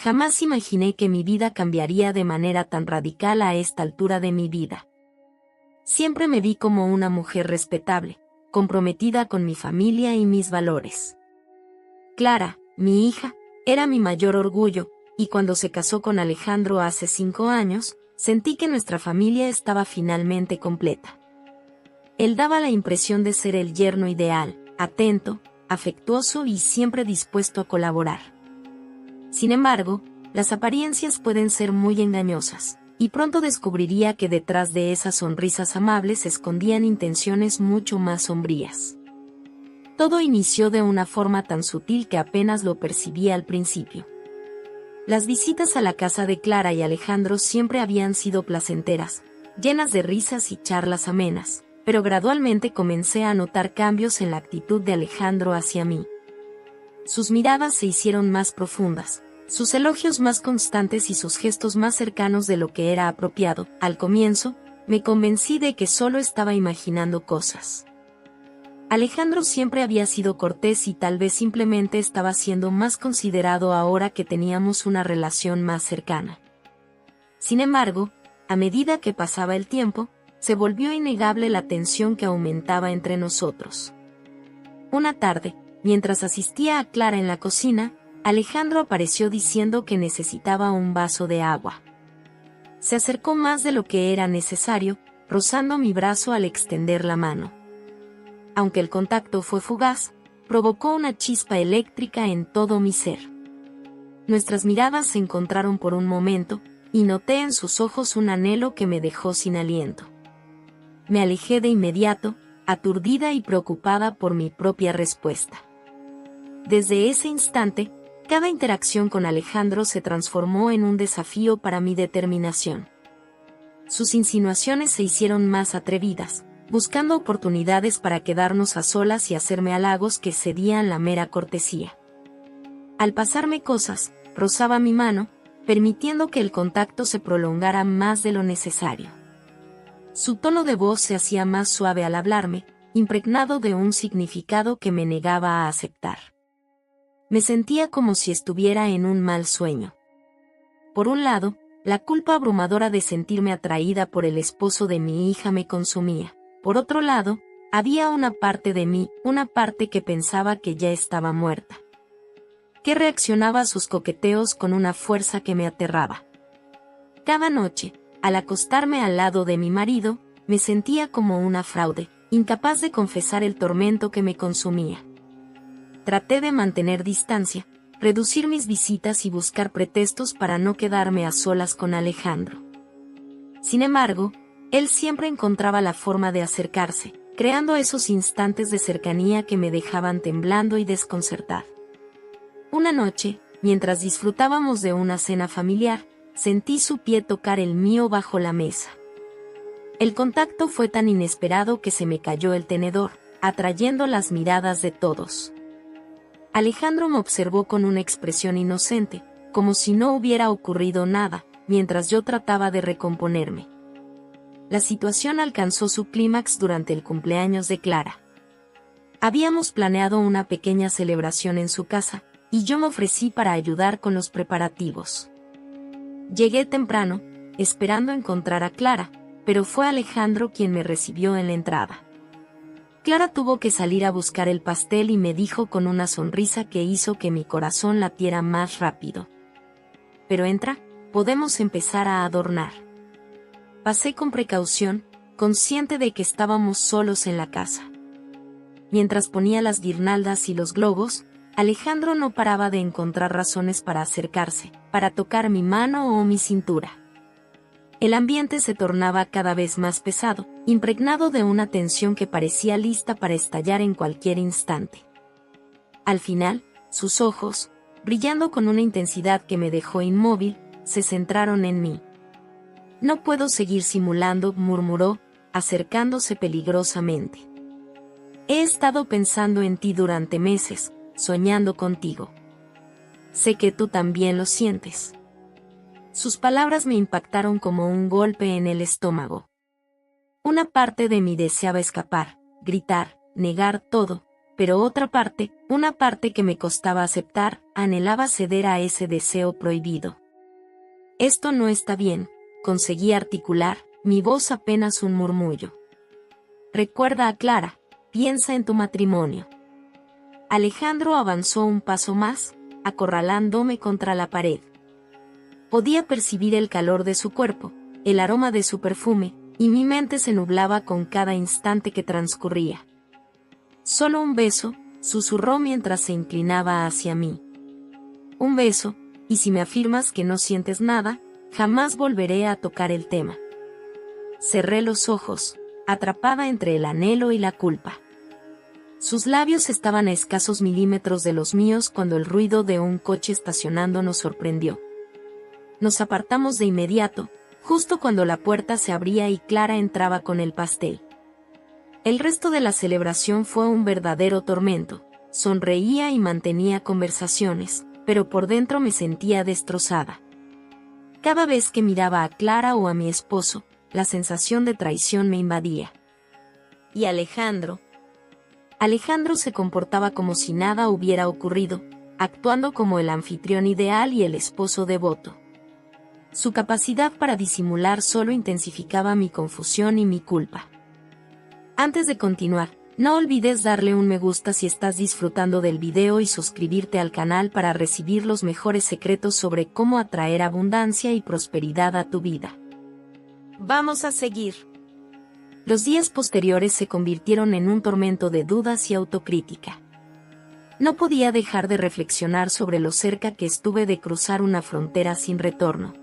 Jamás imaginé que mi vida cambiaría de manera tan radical a esta altura de mi vida. Siempre me vi como una mujer respetable, comprometida con mi familia y mis valores. Clara, mi hija, era mi mayor orgullo, y cuando se casó con Alejandro hace 5 años, sentí que nuestra familia estaba finalmente completa. Él daba la impresión de ser el yerno ideal, atento, afectuoso y siempre dispuesto a colaborar. Sin embargo, las apariencias pueden ser muy engañosas, y pronto descubriría que detrás de esas sonrisas amables se escondían intenciones mucho más sombrías. Todo inició de una forma tan sutil que apenas lo percibía al principio. Las visitas a la casa de Clara y Alejandro siempre habían sido placenteras, llenas de risas y charlas amenas, pero gradualmente comencé a notar cambios en la actitud de Alejandro hacia mí. Sus miradas se hicieron más profundas, sus elogios más constantes y sus gestos más cercanos de lo que era apropiado. Al comienzo, me convencí de que solo estaba imaginando cosas. Alejandro siempre había sido cortés y tal vez simplemente estaba siendo más considerado ahora que teníamos una relación más cercana. Sin embargo, a medida que pasaba el tiempo, se volvió innegable la tensión que aumentaba entre nosotros. Una tarde, mientras asistía a Clara en la cocina, Alejandro apareció diciendo que necesitaba un vaso de agua. Se acercó más de lo que era necesario, rozando mi brazo al extender la mano. Aunque el contacto fue fugaz, provocó una chispa eléctrica en todo mi ser. Nuestras miradas se encontraron por un momento, y noté en sus ojos un anhelo que me dejó sin aliento. Me alejé de inmediato, aturdida y preocupada por mi propia respuesta. Desde ese instante, cada interacción con Alejandro se transformó en un desafío para mi determinación. Sus insinuaciones se hicieron más atrevidas, buscando oportunidades para quedarnos a solas y hacerme halagos que cedían la mera cortesía. Al pasarme cosas, rozaba mi mano, permitiendo que el contacto se prolongara más de lo necesario. Su tono de voz se hacía más suave al hablarme, impregnado de un significado que me negaba a aceptar. Me sentía como si estuviera en un mal sueño. Por un lado, la culpa abrumadora de sentirme atraída por el esposo de mi hija me consumía. Por otro lado, había una parte de mí, una parte que pensaba que ya estaba muerta, que reaccionaba a sus coqueteos con una fuerza que me aterraba. Cada noche, al acostarme al lado de mi marido, me sentía como una fraude, incapaz de confesar el tormento que me consumía. Traté de mantener distancia, reducir mis visitas y buscar pretextos para no quedarme a solas con Alejandro. Sin embargo, él siempre encontraba la forma de acercarse, creando esos instantes de cercanía que me dejaban temblando y desconcertada. Una noche, mientras disfrutábamos de una cena familiar, sentí su pie tocar el mío bajo la mesa. El contacto fue tan inesperado que se me cayó el tenedor, atrayendo las miradas de todos. Alejandro me observó con una expresión inocente, como si no hubiera ocurrido nada, mientras yo trataba de recomponerme. La situación alcanzó su clímax durante el cumpleaños de Clara. Habíamos planeado una pequeña celebración en su casa, y yo me ofrecí para ayudar con los preparativos. Llegué temprano, esperando encontrar a Clara, pero fue Alejandro quien me recibió en la entrada. Clara tuvo que salir a buscar el pastel y me dijo con una sonrisa que hizo que mi corazón latiera más rápido. Pero entra, podemos empezar a adornar. Pasé con precaución, consciente de que estábamos solos en la casa. Mientras ponía las guirnaldas y los globos, Alejandro no paraba de encontrar razones para acercarse, para tocar mi mano o mi cintura. El ambiente se tornaba cada vez más pesado, impregnado de una tensión que parecía lista para estallar en cualquier instante. Al final, sus ojos, brillando con una intensidad que me dejó inmóvil, se centraron en mí. «No puedo seguir simulando», murmuró, acercándose peligrosamente. «He estado pensando en ti durante meses, soñando contigo. Sé que tú también lo sientes». Sus palabras me impactaron como un golpe en el estómago. Una parte de mí deseaba escapar, gritar, negar todo, pero otra parte, una parte que me costaba aceptar, anhelaba ceder a ese deseo prohibido. Esto no está bien, conseguí articular, mi voz apenas un murmullo. Recuerda a Clara, piensa en tu matrimonio. Alejandro avanzó un paso más, acorralándome contra la pared. Podía percibir el calor de su cuerpo, el aroma de su perfume, y mi mente se nublaba con cada instante que transcurría. Solo un beso, susurró mientras se inclinaba hacia mí. Un beso, y si me afirmas que no sientes nada, jamás volveré a tocar el tema. Cerré los ojos, atrapada entre el anhelo y la culpa. Sus labios estaban a escasos milímetros de los míos cuando el ruido de un coche estacionando nos sorprendió. Nos apartamos de inmediato, justo cuando la puerta se abría y Clara entraba con el pastel. El resto de la celebración fue un verdadero tormento. Sonreía y mantenía conversaciones, pero por dentro me sentía destrozada. Cada vez que miraba a Clara o a mi esposo, la sensación de traición me invadía. ¿Y Alejandro? Alejandro se comportaba como si nada hubiera ocurrido, actuando como el anfitrión ideal y el esposo devoto. Su capacidad para disimular solo intensificaba mi confusión y mi culpa. Antes de continuar, no olvides darle un me gusta si estás disfrutando del video y suscribirte al canal para recibir los mejores secretos sobre cómo atraer abundancia y prosperidad a tu vida. Vamos a seguir. Los días posteriores se convirtieron en un tormento de dudas y autocrítica. No podía dejar de reflexionar sobre lo cerca que estuve de cruzar una frontera sin retorno.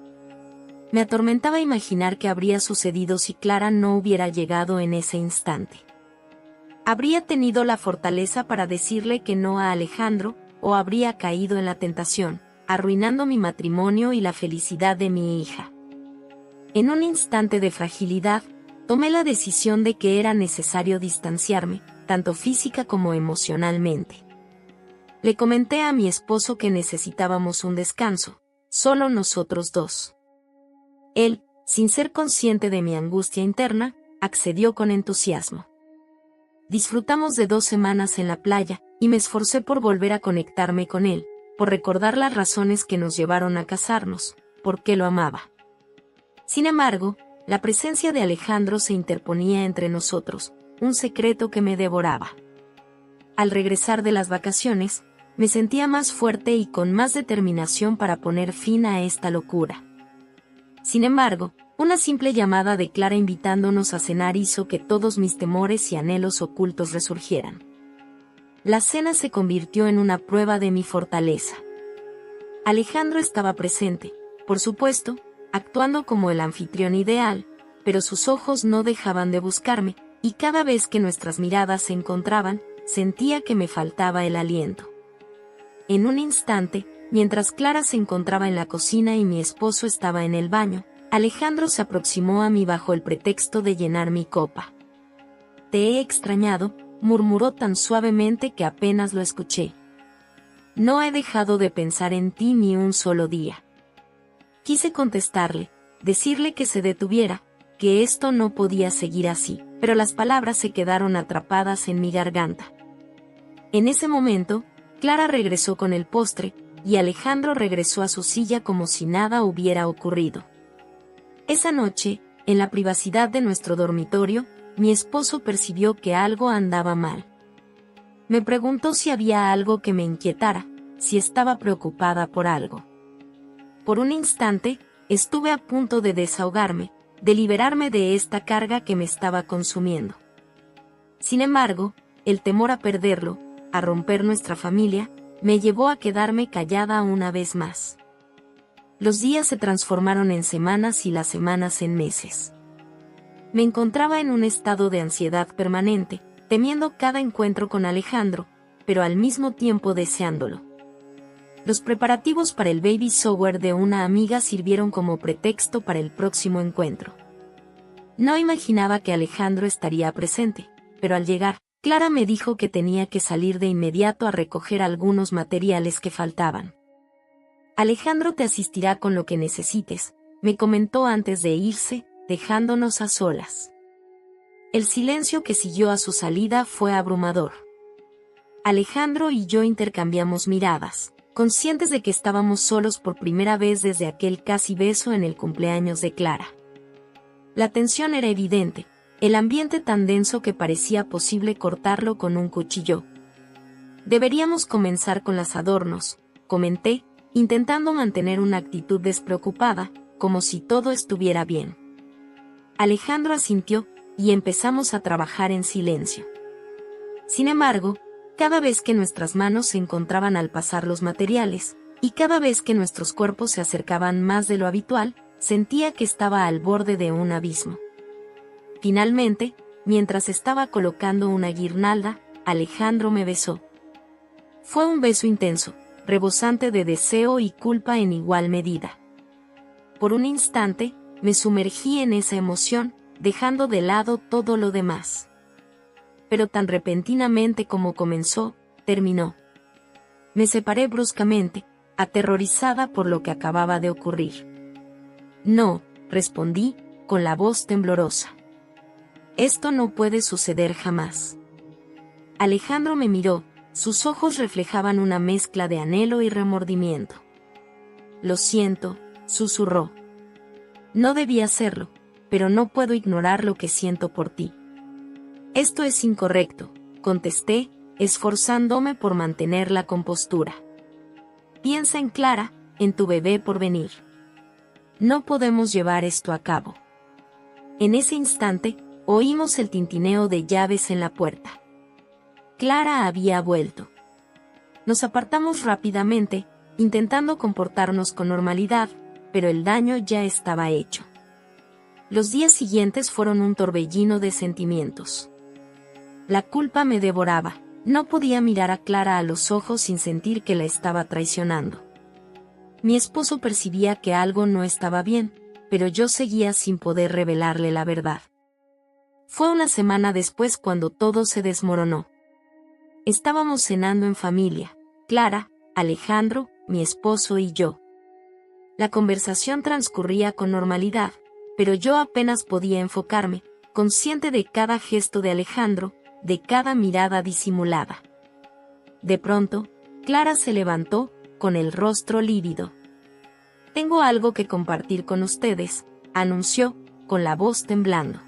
Me atormentaba imaginar qué habría sucedido si Clara no hubiera llegado en ese instante. ¿Habría tenido la fortaleza para decirle que no a Alejandro, o habría caído en la tentación, arruinando mi matrimonio y la felicidad de mi hija? En un instante de fragilidad, tomé la decisión de que era necesario distanciarme, tanto física como emocionalmente. Le comenté a mi esposo que necesitábamos un descanso, solo nosotros dos. Él, sin ser consciente de mi angustia interna, accedió con entusiasmo. Disfrutamos de 2 semanas en la playa, y me esforcé por volver a conectarme con él, por recordar las razones que nos llevaron a casarnos, por qué lo amaba. Sin embargo, la presencia de Alejandro se interponía entre nosotros, un secreto que me devoraba. Al regresar de las vacaciones, me sentía más fuerte y con más determinación para poner fin a esta locura. Sin embargo, una simple llamada de Clara invitándonos a cenar hizo que todos mis temores y anhelos ocultos resurgieran. La cena se convirtió en una prueba de mi fortaleza. Alejandro estaba presente, por supuesto, actuando como el anfitrión ideal, pero sus ojos no dejaban de buscarme, y cada vez que nuestras miradas se encontraban, sentía que me faltaba el aliento. En un instante, mientras Clara se encontraba en la cocina y mi esposo estaba en el baño, Alejandro se aproximó a mí bajo el pretexto de llenar mi copa. «Te he extrañado», murmuró tan suavemente que apenas lo escuché. «No he dejado de pensar en ti ni un solo día». Quise contestarle, decirle que se detuviera, que esto no podía seguir así, pero las palabras se quedaron atrapadas en mi garganta. En ese momento, Clara regresó con el postre, y Alejandro regresó a su silla como si nada hubiera ocurrido. Esa noche, en la privacidad de nuestro dormitorio, mi esposo percibió que algo andaba mal. Me preguntó si había algo que me inquietara, si estaba preocupada por algo. Por un instante, estuve a punto de desahogarme, de liberarme de esta carga que me estaba consumiendo. Sin embargo, el temor a perderlo, a romper nuestra familia, me llevó a quedarme callada una vez más. Los días se transformaron en semanas y las semanas en meses. Me encontraba en un estado de ansiedad permanente, temiendo cada encuentro con Alejandro, pero al mismo tiempo deseándolo. Los preparativos para el baby shower de una amiga sirvieron como pretexto para el próximo encuentro. No imaginaba que Alejandro estaría presente, pero al llegar, Clara me dijo que tenía que salir de inmediato a recoger algunos materiales que faltaban. «Alejandro te asistirá con lo que necesites», me comentó antes de irse, dejándonos a solas. El silencio que siguió a su salida fue abrumador. Alejandro y yo intercambiamos miradas, conscientes de que estábamos solos por primera vez desde aquel casi beso en el cumpleaños de Clara. La tensión era evidente, el ambiente tan denso que parecía posible cortarlo con un cuchillo. Deberíamos comenzar con los adornos, comenté, intentando mantener una actitud despreocupada, como si todo estuviera bien. Alejandro asintió, y empezamos a trabajar en silencio. Sin embargo, cada vez que nuestras manos se encontraban al pasar los materiales, y cada vez que nuestros cuerpos se acercaban más de lo habitual, sentía que estaba al borde de un abismo. Finalmente, mientras estaba colocando una guirnalda, Alejandro me besó. Fue un beso intenso, rebosante de deseo y culpa en igual medida. Por un instante, me sumergí en esa emoción, dejando de lado todo lo demás. Pero tan repentinamente como comenzó, terminó. Me separé bruscamente, aterrorizada por lo que acababa de ocurrir. No, respondí, con la voz temblorosa. Esto no puede suceder jamás. Alejandro me miró, sus ojos reflejaban una mezcla de anhelo y remordimiento. Lo siento, susurró. No debía hacerlo, pero no puedo ignorar lo que siento por ti. Esto es incorrecto, contesté, esforzándome por mantener la compostura. Piensa en Clara, en tu bebé por venir. No podemos llevar esto a cabo. En ese instante, oímos el tintineo de llaves en la puerta. Clara había vuelto. Nos apartamos rápidamente, intentando comportarnos con normalidad, pero el daño ya estaba hecho. Los días siguientes fueron un torbellino de sentimientos. La culpa me devoraba, no podía mirar a Clara a los ojos sin sentir que la estaba traicionando. Mi esposo percibía que algo no estaba bien, pero yo seguía sin poder revelarle la verdad. Fue una semana después cuando todo se desmoronó. Estábamos cenando en familia, Clara, Alejandro, mi esposo y yo. La conversación transcurría con normalidad, pero yo apenas podía enfocarme, consciente de cada gesto de Alejandro, de cada mirada disimulada. De pronto, Clara se levantó, con el rostro lívido. «Tengo algo que compartir con ustedes», anunció, con la voz temblando.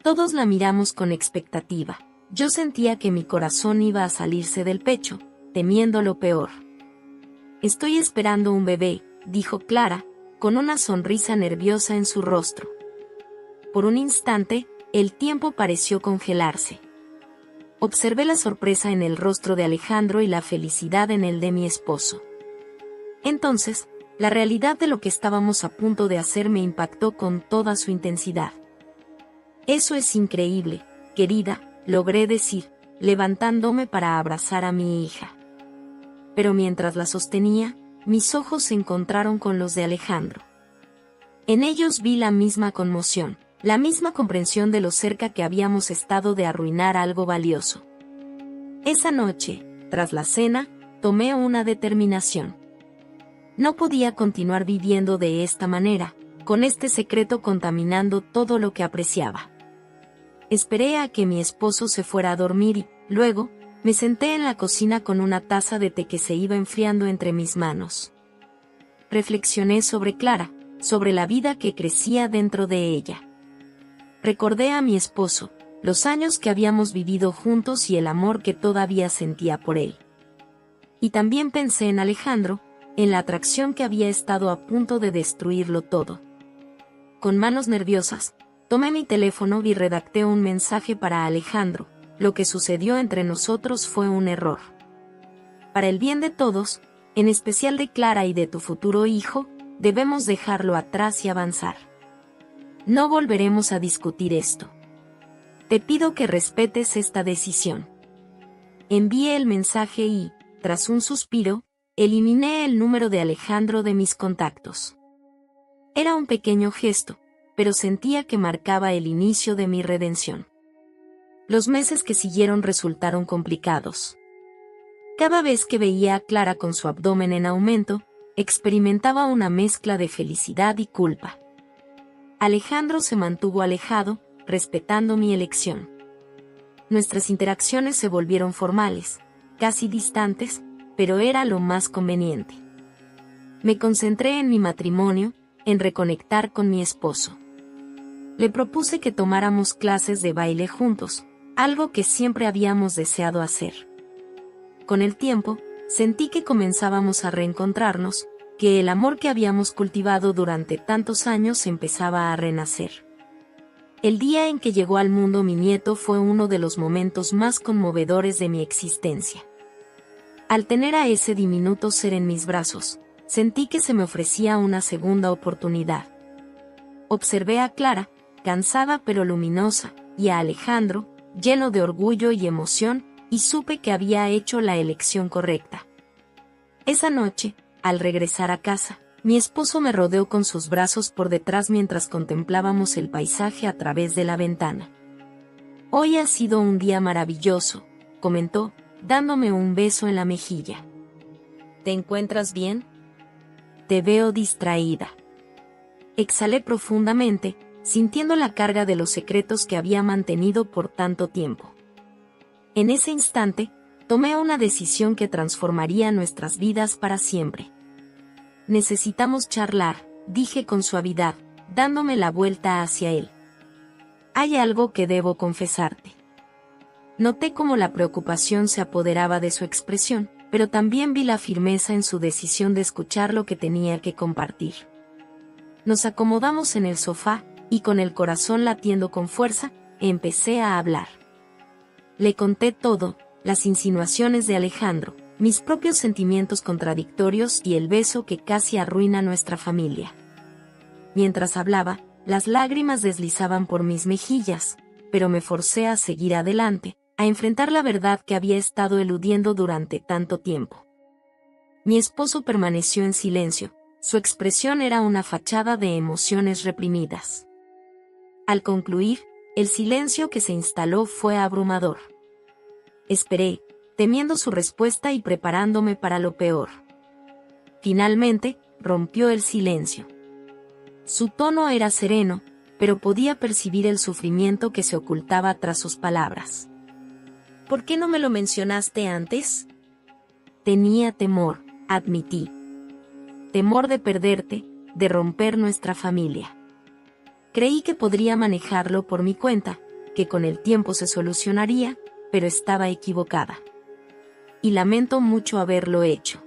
Todos la miramos con expectativa. Yo sentía que mi corazón iba a salirse del pecho, temiendo lo peor. «Estoy esperando un bebé», dijo Clara, con una sonrisa nerviosa en su rostro. Por un instante, el tiempo pareció congelarse. Observé la sorpresa en el rostro de Alejandro y la felicidad en el de mi esposo. Entonces, la realidad de lo que estábamos a punto de hacer me impactó con toda su intensidad. «Eso es increíble, querida», logré decir, levantándome para abrazar a mi hija. Pero mientras la sostenía, mis ojos se encontraron con los de Alejandro. En ellos vi la misma conmoción, la misma comprensión de lo cerca que habíamos estado de arruinar algo valioso. Esa noche, tras la cena, tomé una determinación. No podía continuar viviendo de esta manera, con este secreto contaminando todo lo que apreciaba. Esperé a que mi esposo se fuera a dormir y, luego, me senté en la cocina con una taza de té que se iba enfriando entre mis manos. Reflexioné sobre Clara, sobre la vida que crecía dentro de ella. Recordé a mi esposo, los años que habíamos vivido juntos y el amor que todavía sentía por él. Y también pensé en Alejandro, en la atracción que había estado a punto de destruirlo todo. Con manos nerviosas, tomé mi teléfono y redacté un mensaje para Alejandro. Lo que sucedió entre nosotros fue un error. Para el bien de todos, en especial de Clara y de tu futuro hijo, debemos dejarlo atrás y avanzar. No volveremos a discutir esto. Te pido que respetes esta decisión. Envié el mensaje y, tras un suspiro, eliminé el número de Alejandro de mis contactos. Era un pequeño gesto, pero sentía que marcaba el inicio de mi redención. Los meses que siguieron resultaron complicados. Cada vez que veía a Clara con su abdomen en aumento, experimentaba una mezcla de felicidad y culpa. Alejandro se mantuvo alejado, respetando mi elección. Nuestras interacciones se volvieron formales, casi distantes, pero era lo más conveniente. Me concentré en mi matrimonio, en reconectar con mi esposo. Le propuse que tomáramos clases de baile juntos, algo que siempre habíamos deseado hacer. Con el tiempo, sentí que comenzábamos a reencontrarnos, que el amor que habíamos cultivado durante tantos años empezaba a renacer. El día en que llegó al mundo mi nieto fue uno de los momentos más conmovedores de mi existencia. Al tener a ese diminuto ser en mis brazos, sentí que se me ofrecía una segunda oportunidad. Observé a Clara, cansada pero luminosa, y a Alejandro, lleno de orgullo y emoción, y supe que había hecho la elección correcta. Esa noche, al regresar a casa, mi esposo me rodeó con sus brazos por detrás mientras contemplábamos el paisaje a través de la ventana. «Hoy ha sido un día maravilloso», comentó, dándome un beso en la mejilla. «¿Te encuentras bien? Te veo distraída». Exhalé profundamente, sintiendo la carga de los secretos que había mantenido por tanto tiempo. En ese instante, tomé una decisión que transformaría nuestras vidas para siempre. «Necesitamos charlar», dije con suavidad, dándome la vuelta hacia él. «Hay algo que debo confesarte». Noté cómo la preocupación se apoderaba de su expresión, pero también vi la firmeza en su decisión de escuchar lo que tenía que compartir. Nos acomodamos en el sofá, y con el corazón latiendo con fuerza, empecé a hablar. Le conté todo, las insinuaciones de Alejandro, mis propios sentimientos contradictorios y el beso que casi arruina nuestra familia. Mientras hablaba, las lágrimas deslizaban por mis mejillas, pero me forcé a seguir adelante, a enfrentar la verdad que había estado eludiendo durante tanto tiempo. Mi esposo permaneció en silencio, su expresión era una fachada de emociones reprimidas. Al concluir, el silencio que se instaló fue abrumador. Esperé, temiendo su respuesta y preparándome para lo peor. Finalmente, rompió el silencio. Su tono era sereno, pero podía percibir el sufrimiento que se ocultaba tras sus palabras. «¿Por qué no me lo mencionaste antes?» «Tenía temor», admití. «Temor de perderte, de romper nuestra familia. Creí que podría manejarlo por mi cuenta, que con el tiempo se solucionaría, pero estaba equivocada. Y lamento mucho haberlo hecho».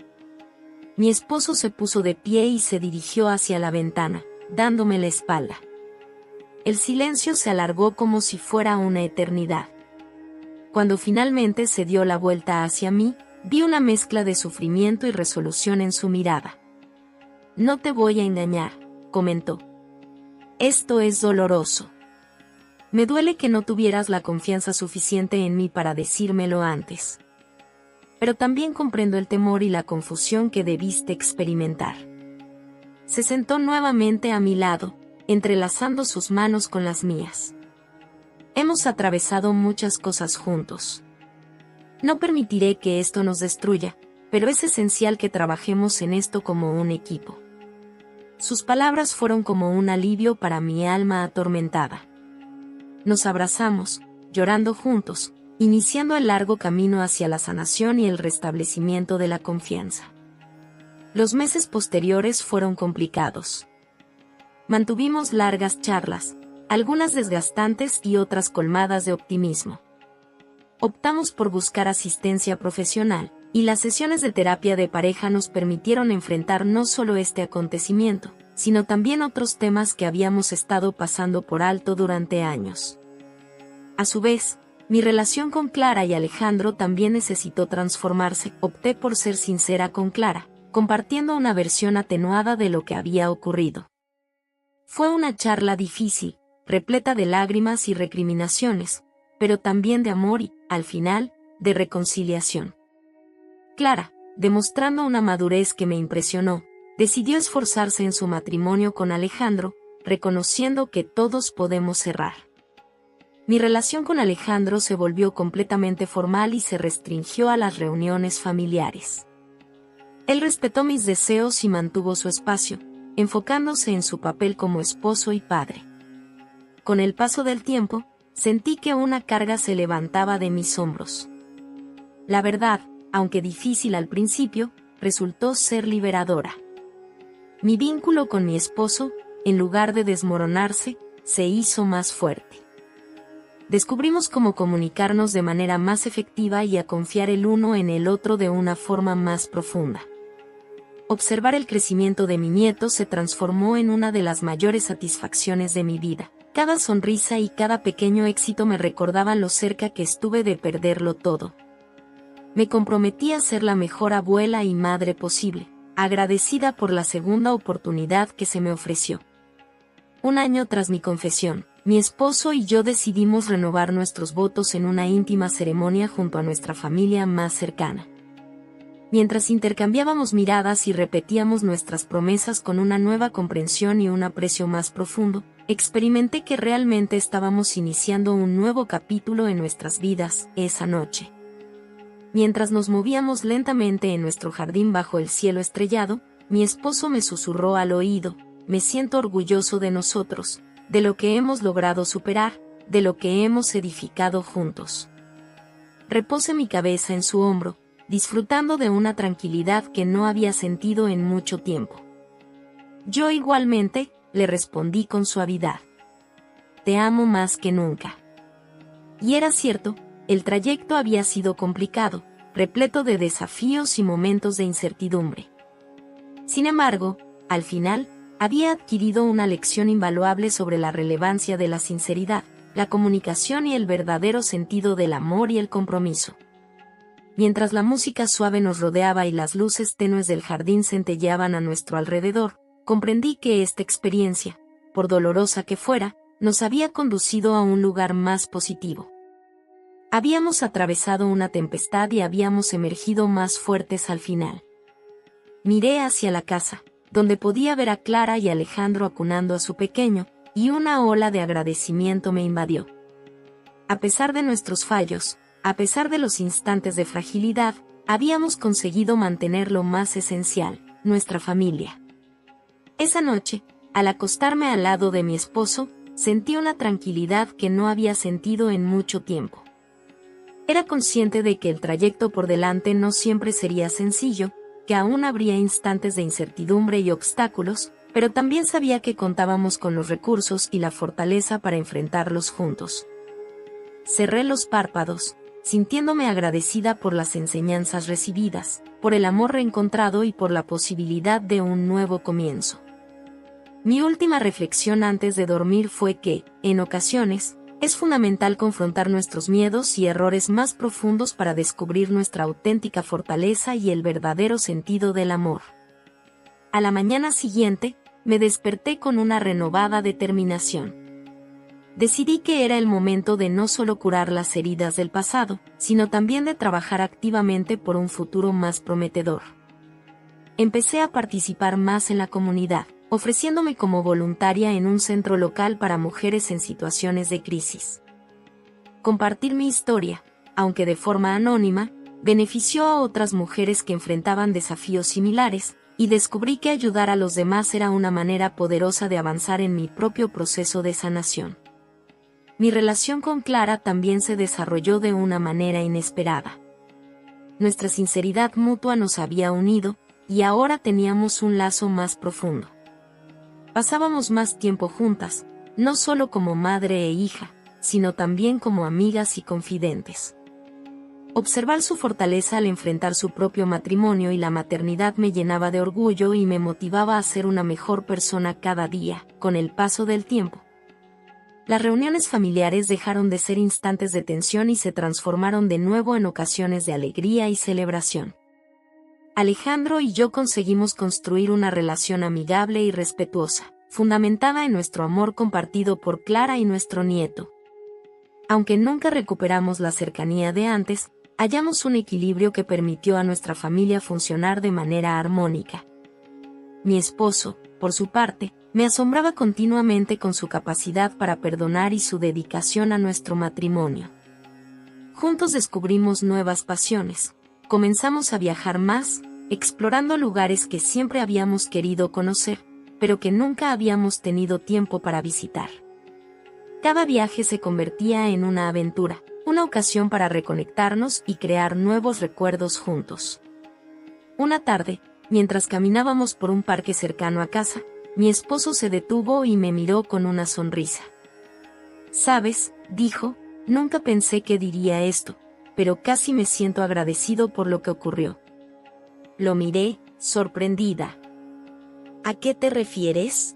Mi esposo se puso de pie y se dirigió hacia la ventana, dándome la espalda. El silencio se alargó como si fuera una eternidad. Cuando finalmente se dio la vuelta hacia mí, vi una mezcla de sufrimiento y resolución en su mirada. «No te voy a engañar», comentó. «Esto es doloroso. Me duele que no tuvieras la confianza suficiente en mí para decírmelo antes. Pero también comprendo el temor y la confusión que debiste experimentar». Se sentó nuevamente a mi lado, entrelazando sus manos con las mías. «Hemos atravesado muchas cosas juntos. No permitiré que esto nos destruya, pero es esencial que trabajemos en esto como un equipo». Sus palabras fueron como un alivio para mi alma atormentada. Nos abrazamos, llorando juntos, iniciando el largo camino hacia la sanación y el restablecimiento de la confianza. Los meses posteriores fueron complicados. Mantuvimos largas charlas, algunas desgastantes y otras colmadas de optimismo. Optamos por buscar asistencia profesional, y las sesiones de terapia de pareja nos permitieron enfrentar no solo este acontecimiento, sino también otros temas que habíamos estado pasando por alto durante años. A su vez, mi relación con Clara y Alejandro también necesitó transformarse. Opté por ser sincera con Clara, compartiendo una versión atenuada de lo que había ocurrido. Fue una charla difícil, repleta de lágrimas y recriminaciones, pero también de amor y, al final, de reconciliación. Clara, demostrando una madurez que me impresionó, decidió esforzarse en su matrimonio con Alejandro, reconociendo que todos podemos errar. Mi relación con Alejandro se volvió completamente formal y se restringió a las reuniones familiares. Él respetó mis deseos y mantuvo su espacio, enfocándose en su papel como esposo y padre. Con el paso del tiempo, sentí que una carga se levantaba de mis hombros. La verdad, aunque difícil al principio, resultó ser liberadora. Mi vínculo con mi esposo, en lugar de desmoronarse, se hizo más fuerte. Descubrimos cómo comunicarnos de manera más efectiva y a confiar el uno en el otro de una forma más profunda. Observar el crecimiento de mi nieto se transformó en una de las mayores satisfacciones de mi vida. Cada sonrisa y cada pequeño éxito me recordaban lo cerca que estuve de perderlo todo. Me comprometí a ser la mejor abuela y madre posible, agradecida por la segunda oportunidad que se me ofreció. Un año tras mi confesión, mi esposo y yo decidimos renovar nuestros votos en una íntima ceremonia junto a nuestra familia más cercana. Mientras intercambiábamos miradas y repetíamos nuestras promesas con una nueva comprensión y un aprecio más profundo, experimenté que realmente estábamos iniciando un nuevo capítulo en nuestras vidas esa noche. Mientras nos movíamos lentamente en nuestro jardín bajo el cielo estrellado, mi esposo me susurró al oído: me siento orgulloso de nosotros, de lo que hemos logrado superar, de lo que hemos edificado juntos. Repuse mi cabeza en su hombro, disfrutando de una tranquilidad que no había sentido en mucho tiempo. Yo igualmente, le respondí con suavidad. Te amo más que nunca. Y era cierto, el trayecto había sido complicado, repleto de desafíos y momentos de incertidumbre. Sin embargo, al final, había adquirido una lección invaluable sobre la relevancia de la sinceridad, la comunicación y el verdadero sentido del amor y el compromiso. Mientras la música suave nos rodeaba y las luces tenues del jardín centelleaban a nuestro alrededor, comprendí que esta experiencia, por dolorosa que fuera, nos había conducido a un lugar más positivo. Habíamos atravesado una tempestad y habíamos emergido más fuertes al final. Miré hacia la casa, donde podía ver a Clara y Alejandro acunando a su pequeño, y una ola de agradecimiento me invadió. A pesar de nuestros fallos, a pesar de los instantes de fragilidad, habíamos conseguido mantener lo más esencial, nuestra familia. Esa noche, al acostarme al lado de mi esposo, sentí una tranquilidad que no había sentido en mucho tiempo. Era consciente de que el trayecto por delante no siempre sería sencillo, que aún habría instantes de incertidumbre y obstáculos, pero también sabía que contábamos con los recursos y la fortaleza para enfrentarlos juntos. Cerré los párpados, sintiéndome agradecida por las enseñanzas recibidas, por el amor reencontrado y por la posibilidad de un nuevo comienzo. Mi última reflexión antes de dormir fue que, en ocasiones, es fundamental confrontar nuestros miedos y errores más profundos para descubrir nuestra auténtica fortaleza y el verdadero sentido del amor. A la mañana siguiente, me desperté con una renovada determinación. Decidí que era el momento de no solo curar las heridas del pasado, sino también de trabajar activamente por un futuro más prometedor. Empecé a participar más en la comunidad, ofreciéndome como voluntaria en un centro local para mujeres en situaciones de crisis. Compartir mi historia, aunque de forma anónima, benefició a otras mujeres que enfrentaban desafíos similares, y descubrí que ayudar a los demás era una manera poderosa de avanzar en mi propio proceso de sanación. Mi relación con Clara también se desarrolló de una manera inesperada. Nuestra sinceridad mutua nos había unido, y ahora teníamos un lazo más profundo. Pasábamos más tiempo juntas, no solo como madre e hija, sino también como amigas y confidentes. Observar su fortaleza al enfrentar su propio matrimonio y la maternidad me llenaba de orgullo y me motivaba a ser una mejor persona cada día, con el paso del tiempo. Las reuniones familiares dejaron de ser instantes de tensión y se transformaron de nuevo en ocasiones de alegría y celebración. Alejandro y yo conseguimos construir una relación amigable y respetuosa, fundamentada en nuestro amor compartido por Clara y nuestro nieto. Aunque nunca recuperamos la cercanía de antes, hallamos un equilibrio que permitió a nuestra familia funcionar de manera armónica. Mi esposo, por su parte, me asombraba continuamente con su capacidad para perdonar y su dedicación a nuestro matrimonio. Juntos descubrimos nuevas pasiones, comenzamos a viajar más, explorando lugares que siempre habíamos querido conocer, pero que nunca habíamos tenido tiempo para visitar. Cada viaje se convertía en una aventura, una ocasión para reconectarnos y crear nuevos recuerdos juntos. Una tarde, mientras caminábamos por un parque cercano a casa, mi esposo se detuvo y me miró con una sonrisa. «Sabes», dijo, «nunca pensé que diría esto, pero casi me siento agradecido por lo que ocurrió». Lo miré, sorprendida. «¿A qué te refieres?».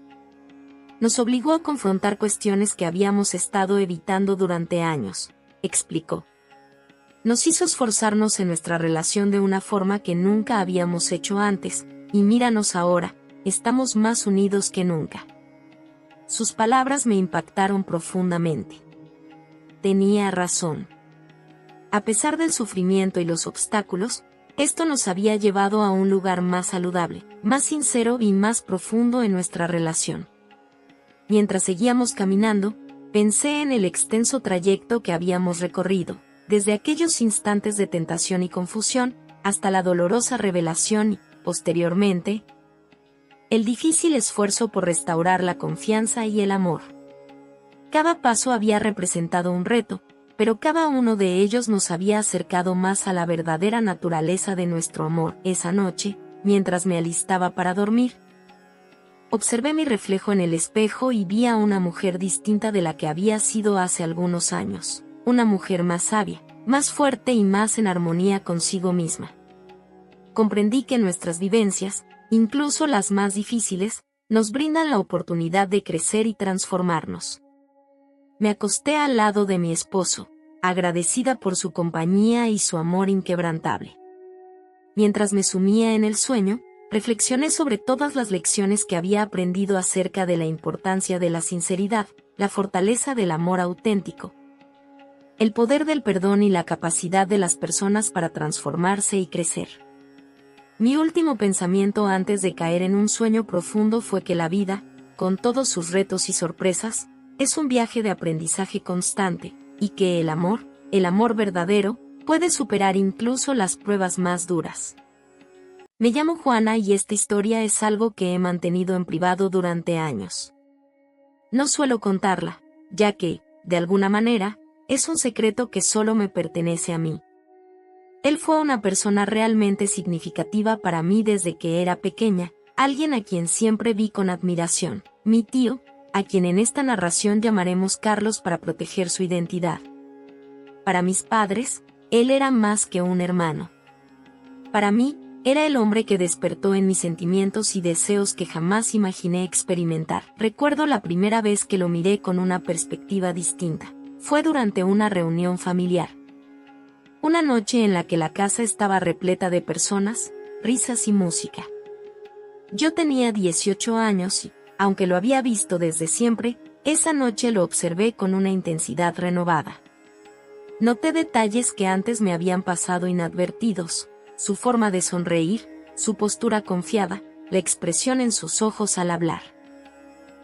Nos obligó a confrontar cuestiones que habíamos estado evitando durante años, explicó. Nos hizo esforzarnos en nuestra relación de una forma que nunca habíamos hecho antes, y míranos ahora, estamos más unidos que nunca. Sus palabras me impactaron profundamente. Tenía razón. A pesar del sufrimiento y los obstáculos, esto nos había llevado a un lugar más saludable, más sincero y más profundo en nuestra relación. Mientras seguíamos caminando, pensé en el extenso trayecto que habíamos recorrido, desde aquellos instantes de tentación y confusión, hasta la dolorosa revelación y, posteriormente, el difícil esfuerzo por restaurar la confianza y el amor. Cada paso había representado un reto, pero cada uno de ellos nos había acercado más a la verdadera naturaleza de nuestro amor. Esa noche, mientras me alistaba para dormir, observé mi reflejo en el espejo y vi a una mujer distinta de la que había sido hace algunos años, una mujer más sabia, más fuerte y más en armonía consigo misma. Comprendí que nuestras vivencias, incluso las más difíciles, nos brindan la oportunidad de crecer y transformarnos. Me acosté al lado de mi esposo, agradecida por su compañía y su amor inquebrantable. Mientras me sumía en el sueño, reflexioné sobre todas las lecciones que había aprendido acerca de la importancia de la sinceridad, la fortaleza del amor auténtico, el poder del perdón y la capacidad de las personas para transformarse y crecer. Mi último pensamiento antes de caer en un sueño profundo fue que la vida, con todos sus retos y sorpresas, es un viaje de aprendizaje constante, y que el amor verdadero, puede superar incluso las pruebas más duras. Me llamo Juana y esta historia es algo que he mantenido en privado durante años. No suelo contarla, ya que, de alguna manera, es un secreto que solo me pertenece a mí. Él fue una persona realmente significativa para mí desde que era pequeña, alguien a quien siempre vi con admiración, mi tío, a quien en esta narración llamaremos Carlos para proteger su identidad. Para mis padres, él era más que un hermano. Para mí, era el hombre que despertó en mis sentimientos y deseos que jamás imaginé experimentar. Recuerdo la primera vez que lo miré con una perspectiva distinta. Fue durante una reunión familiar. Una noche en la que la casa estaba repleta de personas, risas y música. Yo tenía 18 años y, aunque lo había visto desde siempre, esa noche lo observé con una intensidad renovada. Noté detalles que antes me habían pasado inadvertidos, su forma de sonreír, su postura confiada, la expresión en sus ojos al hablar.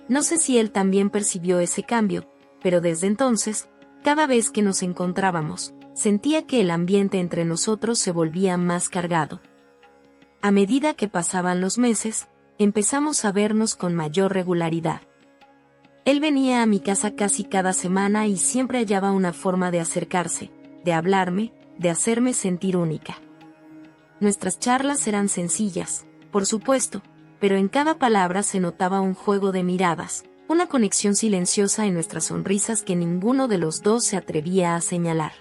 No sé si él también percibió ese cambio, pero desde entonces, cada vez que nos encontrábamos, sentía que el ambiente entre nosotros se volvía más cargado. A medida que pasaban los meses, empezamos a vernos con mayor regularidad. Él venía a mi casa casi cada semana y siempre hallaba una forma de acercarse, de hablarme, de hacerme sentir única. Nuestras charlas eran sencillas, por supuesto, pero en cada palabra se notaba un juego de miradas, una conexión silenciosa en nuestras sonrisas que ninguno de los dos se atrevía a señalar.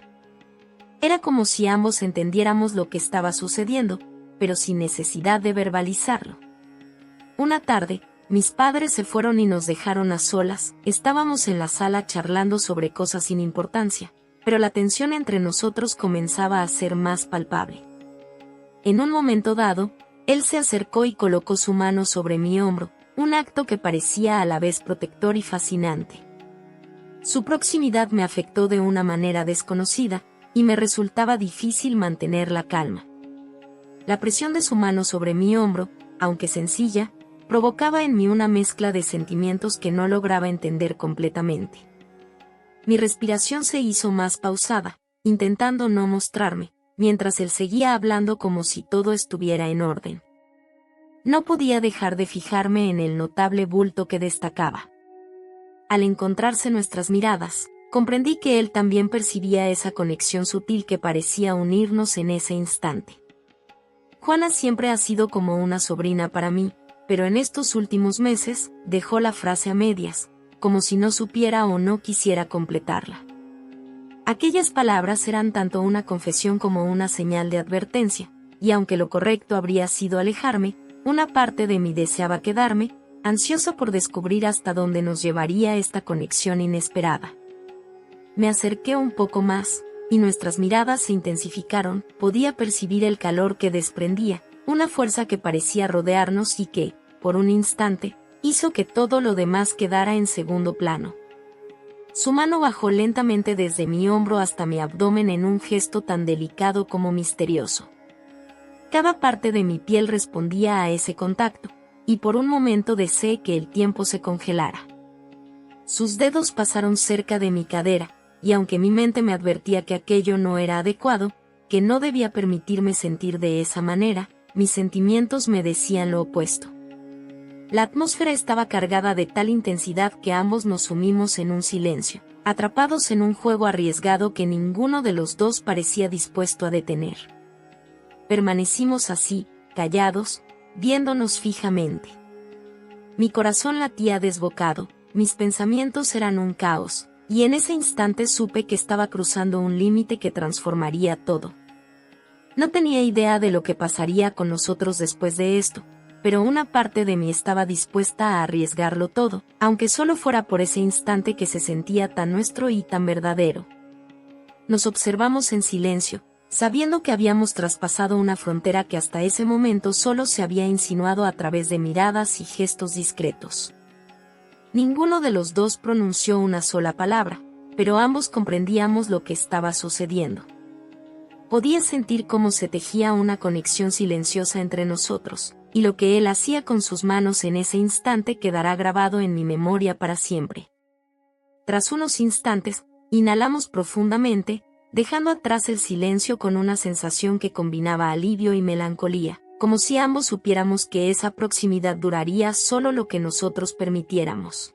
Era como si ambos entendiéramos lo que estaba sucediendo, pero sin necesidad de verbalizarlo. Una tarde, mis padres se fueron y nos dejaron a solas. Estábamos en la sala charlando sobre cosas sin importancia, pero la tensión entre nosotros comenzaba a ser más palpable. En un momento dado, él se acercó y colocó su mano sobre mi hombro, un acto que parecía a la vez protector y fascinante. Su proximidad me afectó de una manera desconocida, y me resultaba difícil mantener la calma. La presión de su mano sobre mi hombro, aunque sencilla, provocaba en mí una mezcla de sentimientos que no lograba entender completamente. Mi respiración se hizo más pausada, intentando no mostrarme, mientras él seguía hablando como si todo estuviera en orden. No podía dejar de fijarme en el notable bulto que destacaba. Al encontrarse nuestras miradas, Comprendí que él también percibía esa conexión sutil que parecía unirnos en ese instante. Juana siempre ha sido como una sobrina para mí, pero en estos últimos meses, dejó la frase a medias, como si no supiera o no quisiera completarla. Aquellas palabras eran tanto una confesión como una señal de advertencia, y aunque lo correcto habría sido alejarme, una parte de mí deseaba quedarme, ansiosa por descubrir hasta dónde nos llevaría esta conexión inesperada. Me acerqué un poco más, y nuestras miradas se intensificaron. Podía percibir el calor que desprendía, una fuerza que parecía rodearnos y que, por un instante, hizo que todo lo demás quedara en segundo plano. Su mano bajó lentamente desde mi hombro hasta mi abdomen en un gesto tan delicado como misterioso. Cada parte de mi piel respondía a ese contacto, y por un momento deseé que el tiempo se congelara. Sus dedos pasaron cerca de mi cadera, y aunque mi mente me advertía que aquello no era adecuado, que no debía permitirme sentir de esa manera, mis sentimientos me decían lo opuesto. La atmósfera estaba cargada de tal intensidad que ambos nos sumimos en un silencio, atrapados en un juego arriesgado que ninguno de los dos parecía dispuesto a detener. Permanecimos así, callados, viéndonos fijamente. Mi corazón latía desbocado, mis pensamientos eran un caos, y en ese instante supe que estaba cruzando un límite que transformaría todo. No tenía idea de lo que pasaría con nosotros después de esto, pero una parte de mí estaba dispuesta a arriesgarlo todo, aunque solo fuera por ese instante que se sentía tan nuestro y tan verdadero. Nos observamos en silencio, sabiendo que habíamos traspasado una frontera que hasta ese momento solo se había insinuado a través de miradas y gestos discretos. Ninguno de los dos pronunció una sola palabra, pero ambos comprendíamos lo que estaba sucediendo. Podía sentir cómo se tejía una conexión silenciosa entre nosotros, y lo que él hacía con sus manos en ese instante quedará grabado en mi memoria para siempre. Tras unos instantes, inhalamos profundamente, dejando atrás el silencio con una sensación que combinaba alivio y melancolía, como si ambos supiéramos que esa proximidad duraría solo lo que nosotros permitiéramos.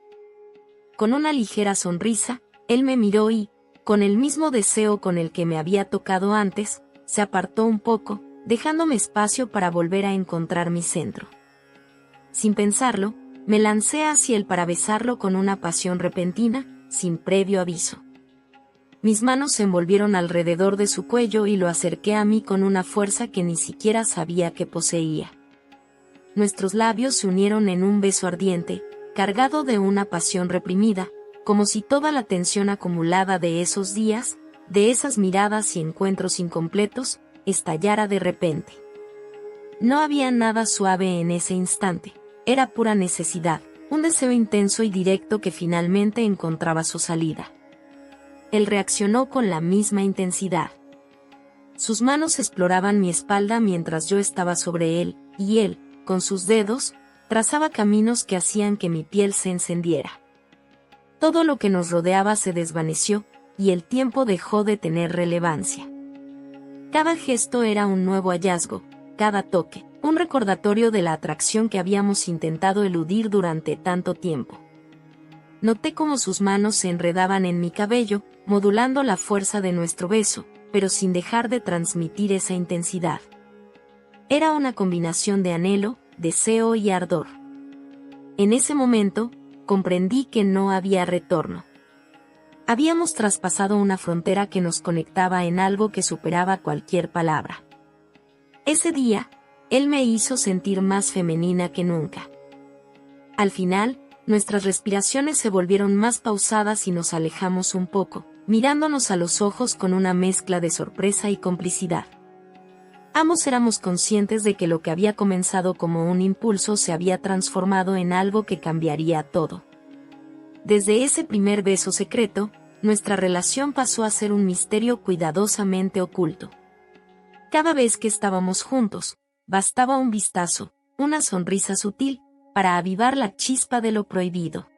Con una ligera sonrisa, él me miró y, con el mismo deseo con el que me había tocado antes, se apartó un poco, dejándome espacio para volver a encontrar mi centro. Sin pensarlo, me lancé hacia él para besarlo con una pasión repentina, sin previo aviso. Mis manos se envolvieron alrededor de su cuello y lo acerqué a mí con una fuerza que ni siquiera sabía que poseía. Nuestros labios se unieron en un beso ardiente, cargado de una pasión reprimida, como si toda la tensión acumulada de esos días, de esas miradas y encuentros incompletos, estallara de repente. No había nada suave en ese instante, era pura necesidad, un deseo intenso y directo que finalmente encontraba su salida. Él reaccionó con la misma intensidad. Sus manos exploraban mi espalda mientras yo estaba sobre él, y él, con sus dedos, trazaba caminos que hacían que mi piel se encendiera. Todo lo que nos rodeaba se desvaneció, y el tiempo dejó de tener relevancia. Cada gesto era un nuevo hallazgo, cada toque, un recordatorio de la atracción que habíamos intentado eludir durante tanto tiempo. Noté cómo sus manos se enredaban en mi cabello, modulando la fuerza de nuestro beso, pero sin dejar de transmitir esa intensidad. Era una combinación de anhelo, deseo y ardor. En ese momento, comprendí que no había retorno. Habíamos traspasado una frontera que nos conectaba en algo que superaba cualquier palabra. Ese día, él me hizo sentir más femenina que nunca. Al final, nuestras respiraciones se volvieron más pausadas y nos alejamos un poco, mirándonos a los ojos con una mezcla de sorpresa y complicidad. Ambos éramos conscientes de que lo que había comenzado como un impulso se había transformado en algo que cambiaría todo. Desde ese primer beso secreto, nuestra relación pasó a ser un misterio cuidadosamente oculto. Cada vez que estábamos juntos, bastaba un vistazo, una sonrisa sutil, para avivar la chispa de lo prohibido.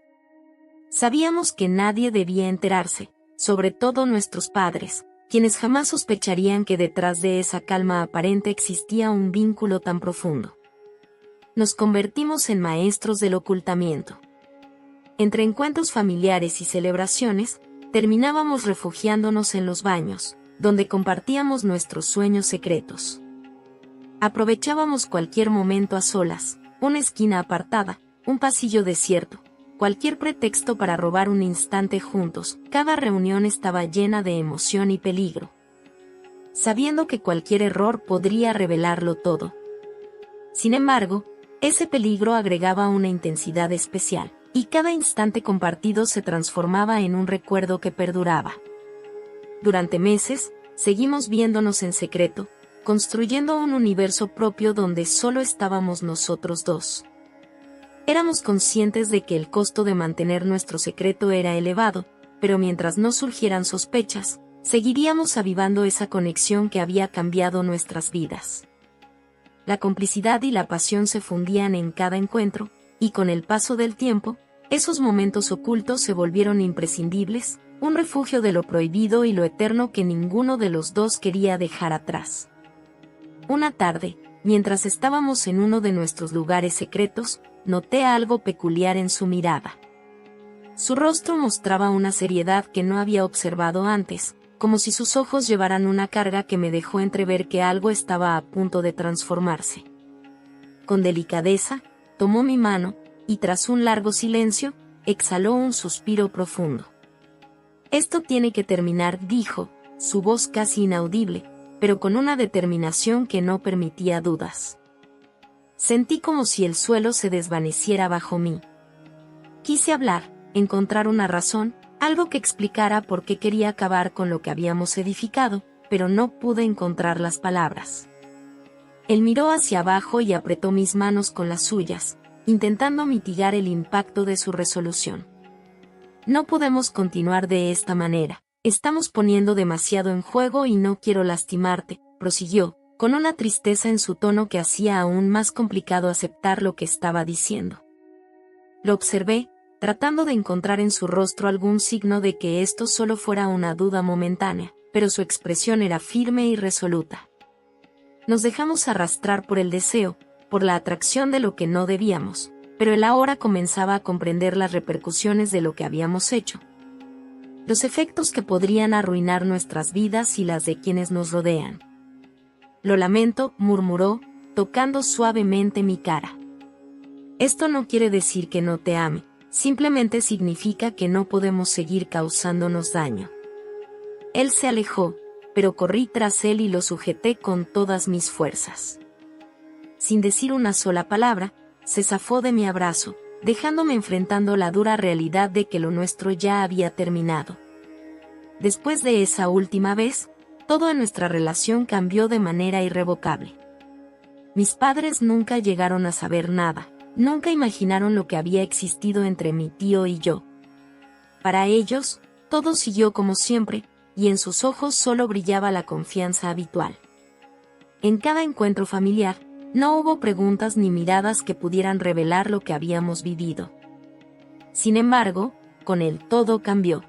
Sabíamos que nadie debía enterarse, sobre todo nuestros padres, quienes jamás sospecharían que detrás de esa calma aparente existía un vínculo tan profundo. Nos convertimos en maestros del ocultamiento. Entre encuentros familiares y celebraciones, terminábamos refugiándonos en los baños, donde compartíamos nuestros sueños secretos. Aprovechábamos cualquier momento a solas, una esquina apartada, un pasillo desierto, cualquier pretexto para robar un instante juntos. Cada reunión estaba llena de emoción y peligro, sabiendo que cualquier error podría revelarlo todo. Sin embargo, ese peligro agregaba una intensidad especial, y cada instante compartido se transformaba en un recuerdo que perduraba. Durante meses, seguimos viéndonos en secreto, construyendo un universo propio donde solo estábamos nosotros dos. Éramos conscientes de que el costo de mantener nuestro secreto era elevado, pero mientras no surgieran sospechas, seguiríamos avivando esa conexión que había cambiado nuestras vidas. La complicidad y la pasión se fundían en cada encuentro, y con el paso del tiempo, esos momentos ocultos se volvieron imprescindibles, un refugio de lo prohibido y lo eterno que ninguno de los dos quería dejar atrás. Una tarde, mientras estábamos en uno de nuestros lugares secretos, noté algo peculiar en su mirada. Su rostro mostraba una seriedad que no había observado antes, como si sus ojos llevaran una carga que me dejó entrever que algo estaba a punto de transformarse. Con delicadeza, tomó mi mano, y tras un largo silencio, exhaló un suspiro profundo. «Esto tiene que terminar», dijo, su voz casi inaudible, pero con una determinación que no permitía dudas. Sentí como si el suelo se desvaneciera bajo mí. Quise hablar, encontrar una razón, algo que explicara por qué quería acabar con lo que habíamos edificado, pero no pude encontrar las palabras. Él miró hacia abajo y apretó mis manos con las suyas, intentando mitigar el impacto de su resolución. «No podemos continuar de esta manera, estamos poniendo demasiado en juego y no quiero lastimarte», prosiguió, con una tristeza en su tono que hacía aún más complicado aceptar lo que estaba diciendo. Lo observé, tratando de encontrar en su rostro algún signo de que esto solo fuera una duda momentánea, pero su expresión era firme y resoluta. Nos dejamos arrastrar por el deseo, por la atracción de lo que no debíamos, pero él ahora comenzaba a comprender las repercusiones de lo que habíamos hecho. Los efectos que podrían arruinar nuestras vidas y las de quienes nos rodean. «Lo lamento», murmuró, tocando suavemente mi cara. «Esto no quiere decir que no te ame, simplemente significa que no podemos seguir causándonos daño». Él se alejó, pero corrí tras él y lo sujeté con todas mis fuerzas. Sin decir una sola palabra, se zafó de mi abrazo, dejándome enfrentando la dura realidad de que lo nuestro ya había terminado. Después de esa última vez, todo en nuestra relación cambió de manera irrevocable. Mis padres nunca llegaron a saber nada, nunca imaginaron lo que había existido entre mi tío y yo. Para ellos, todo siguió como siempre, y en sus ojos solo brillaba la confianza habitual. En cada encuentro familiar, no hubo preguntas ni miradas que pudieran revelar lo que habíamos vivido. Sin embargo, con él todo cambió.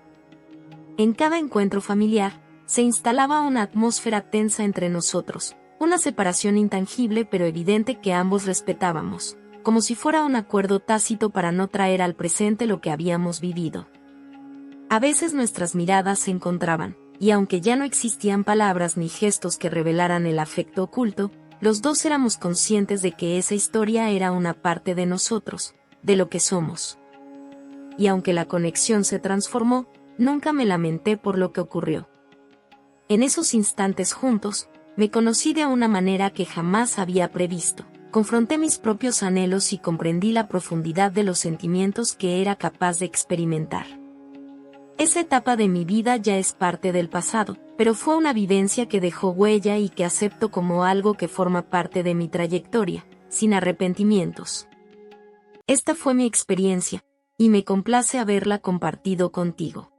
En cada encuentro familiar, se instalaba una atmósfera tensa entre nosotros, una separación intangible pero evidente que ambos respetábamos, como si fuera un acuerdo tácito para no traer al presente lo que habíamos vivido. A veces nuestras miradas se encontraban, y aunque ya no existían palabras ni gestos que revelaran el afecto oculto, los dos éramos conscientes de que esa historia era una parte de nosotros, de lo que somos. Y aunque la conexión se transformó, nunca me lamenté por lo que ocurrió. En esos instantes juntos, me conocí de una manera que jamás había previsto. Confronté mis propios anhelos y comprendí la profundidad de los sentimientos que era capaz de experimentar. Esa etapa de mi vida ya es parte del pasado, pero fue una vivencia que dejó huella y que acepto como algo que forma parte de mi trayectoria, sin arrepentimientos. Esta fue mi experiencia, y me complace haberla compartido contigo.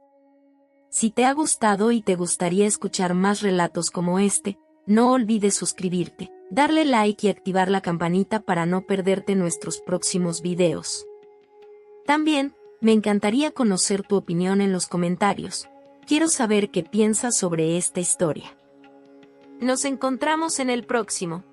Si te ha gustado y te gustaría escuchar más relatos como este, no olvides suscribirte, darle like y activar la campanita para no perderte nuestros próximos videos. También, me encantaría conocer tu opinión en los comentarios. Quiero saber qué piensas sobre esta historia. Nos encontramos en el próximo.